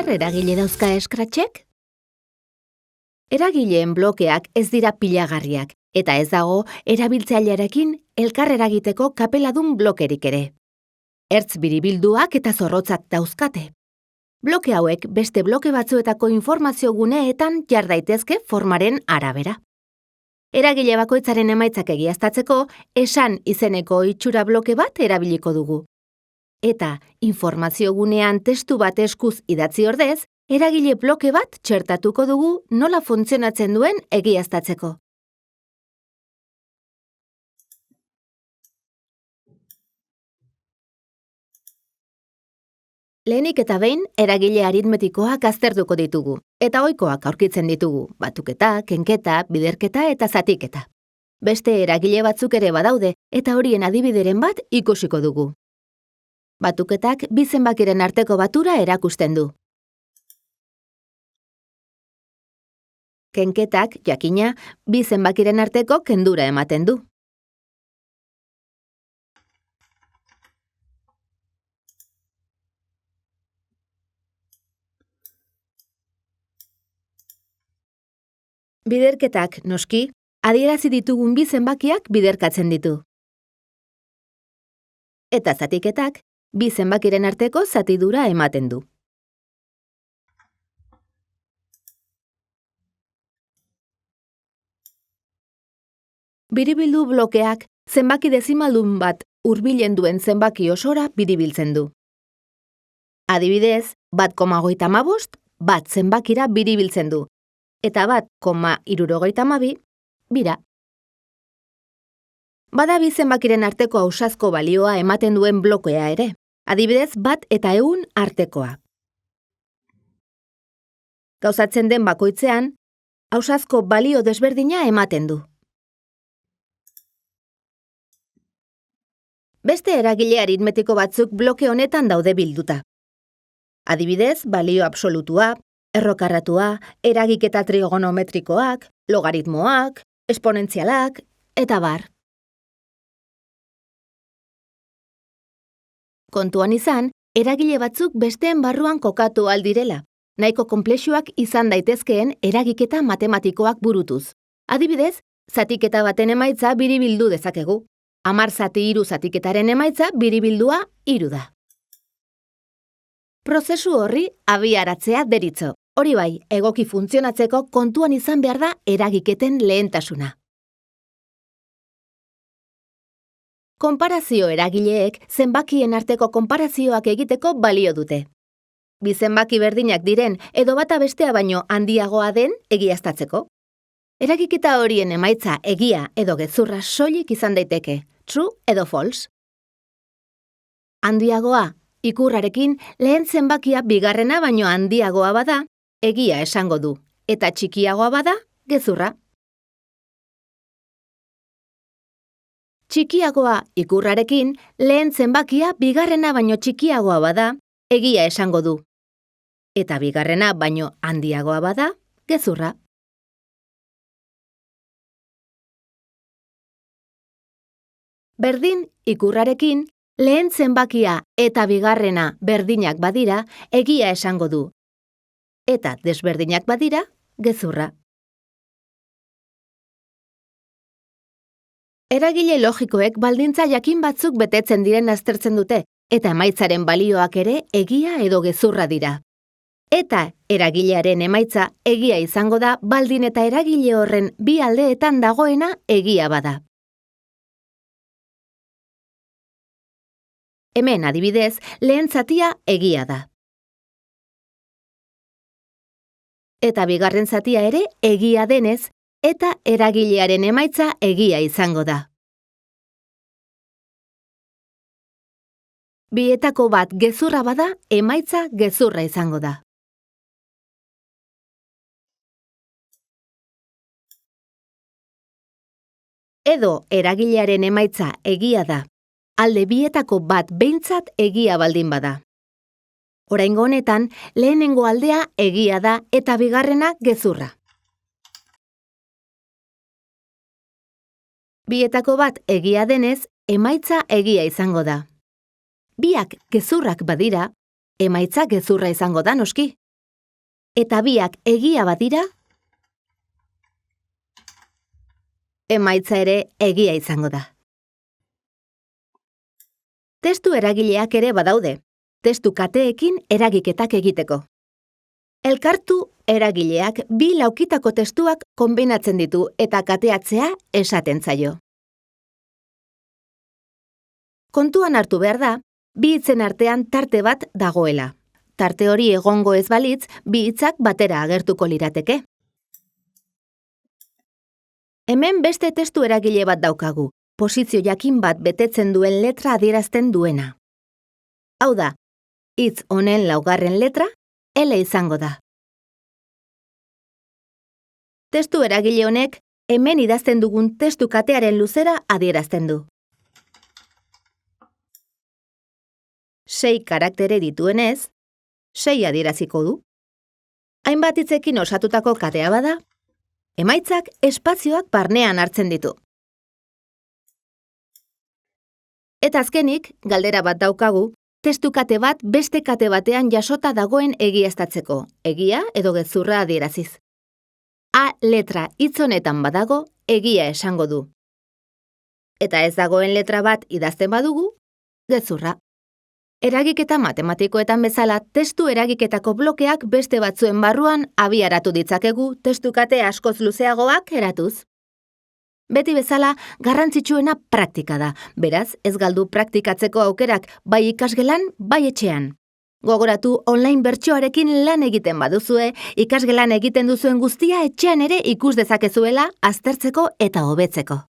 Zer eragile dauzka Scratchek? Eragileen blokeak ez dira pilagarriak, eta ez dago erabiltzailearekin elkar eragiteko kapeladun blokerik ere. Ertz biribilduak eta zorrotzak dauzkate. Bloke hauek beste bloke batzuetako informazio guneetan jar daitezke formaren arabera. Eragile bakoitzaren emaitzak egiaztatzeko, esan izeneko itxura bloke bat erabiliko dugu. Eta informazio gunean testu bat eskuz idatzi ordez, eragile bloke bat txertatuko dugu nola funtzionatzen duen egiaztatzeko. Lehenik eta behin, eragile aritmetikoak aztertuko ditugu, eta ohikoak aurkitzen ditugu, batuketa, kenketa, biderketa eta zatiketa. Beste eragile batzuk ere badaude, eta horien adibideren bat ikusiko dugu. Batuketak bi zenbakiren arteko batura erakusten du. Kenketak, jakina, bi zenbakiren arteko kendura ematen du. Biderketak, noski, adierazi ditugun bi zenbakiak biderkatzen ditu. Eta zatiketak, bi zenbakiren arteko zatidura ematen du. Biribildu blokeak zenbaki dezimaldun bat hurbilen duen zenbaki osora biribiltzen du. Adibidez, 1,55 bat zenbakira biribiltzen du, eta 1,72 bira. Bada bi zenbakiren arteko ausazko balioa ematen duen blokea ere, adibidez 1 eta 100 artekoa. Gauzatzen den bakoitzean, ausazko balio desberdina ematen du. Beste eragile aritmetiko batzuk bloke honetan daude bilduta. Adibidez, balio absolutua, errokarratua, eragiketa trigonometrikoak, logaritmoak, esponentzialak, eta bar. Kontuan izan, eragile batzuk besteen barruan kokatu aldirela, nahiko konplexuak izan daitezkeen eragiketa matematikoak burutuz. Adibidez, zatiketa baten emaitza biribildu dezakegu. 10 zati 3 zatiketaren emaitza biribildua 3 da. Prozesu horri abiaratzea deritzo. Hori bai, egoki funtzionatzeko kontuan izan behar da eragiketen lehentasuna. Konparazio eragileek zenbakien arteko konparazioak egiteko balio dute. Bi zenbaki berdinak diren edo bata bestea baino handiagoa den egiaztatzeko. Eragiketa horien emaitza egia edo gezurra soilik izan daiteke, true edo false. Handiagoa, ikurrarekin lehen zenbakia bigarrena baino handiagoa bada, egia esango du, eta txikiagoa bada, gezurra. Txikiagoa ikurrarekin lehen zenbakia bigarrena baino txikiagoa bada, egia esango du, eta bigarrena baino handiagoa bada, gezurra. Berdin ikurrarekin, lehen zenbakia eta bigarrena berdinak badira, egia esango du. Eta desberdinak badira, gezurra. Eragile logikoek baldintza jakin batzuk betetzen diren aztertzen dute, eta emaitzaren balioak ere egia edo gezurra dira. Eta eragilearen emaitza egia izango da baldin eta eragile horren bi aldeetan dagoena egia bada. Hemen adibidez, lehen zatia egia da. Eta bigarren zatia ere egia denez, eta eragilearen emaitza egia izango da. Bietako bat gezurra bada, emaitza gezurra izango da. Edo eragilearen emaitza egia da. Alde bietako bat behintzat egia baldin bada. Oraingo honetan, lehenengo aldea egia da eta bigarrena gezurra. Bietako bat egia denez, emaitza egia izango da. Biak gezurrak badira, emaitza gezurra izango da noski. eta biak egia badira, emaitza ere egia izango da. Testu eragileak ere badaude, testu kateekin eragiketak egiteko. Elkartu eragileak bi laukitako testuak konbinatzen ditu eta kateatzea esaten zaio. Kontuan hartu behar da, bi hitzen artean tarte bat dagoela. Tarte hori egongo ez balitz, bi hitzak batera agertuko lirateke. Hemen beste testu eragile bat daukagu, posizio jakin bat betetzen duen letra adierazten duena. Hau da, hitz honen laugarren letra, L izango da. Testu eragile honek hemen idazten dugun testu katearen luzera adierazten du. 6 karaktere dituenez, 6 adieraziko du. Hainbat hitzekin osatutako katea bada, emaitzak espazioak barnean hartzen ditu. Eta azkenik, galdera bat daukagu, testu kate bat beste kate batean jasota dagoen egiaztatzeko, egia edo gezurra adieraziz. A letra hitz honetan badago, egia esango du. Eta ez dagoen letra bat idazten badugu, gezurra. Eragiketa matematikoetan bezala, testu eragiketako blokeak beste batzuen barruan abiaratu ditzakegu testu kate askoz luzeagoak eratuz. Beti bezala, garrantzitsuena praktika da, beraz, ez galdu praktikatzeko aukerak bai ikasgelan, bai etxean. Gogoratu online bertsioarekin lan egiten baduzue, ikasgelan egiten duzuen guztia etxean ere ikus dezakezuela aztertzeko eta hobetzeko.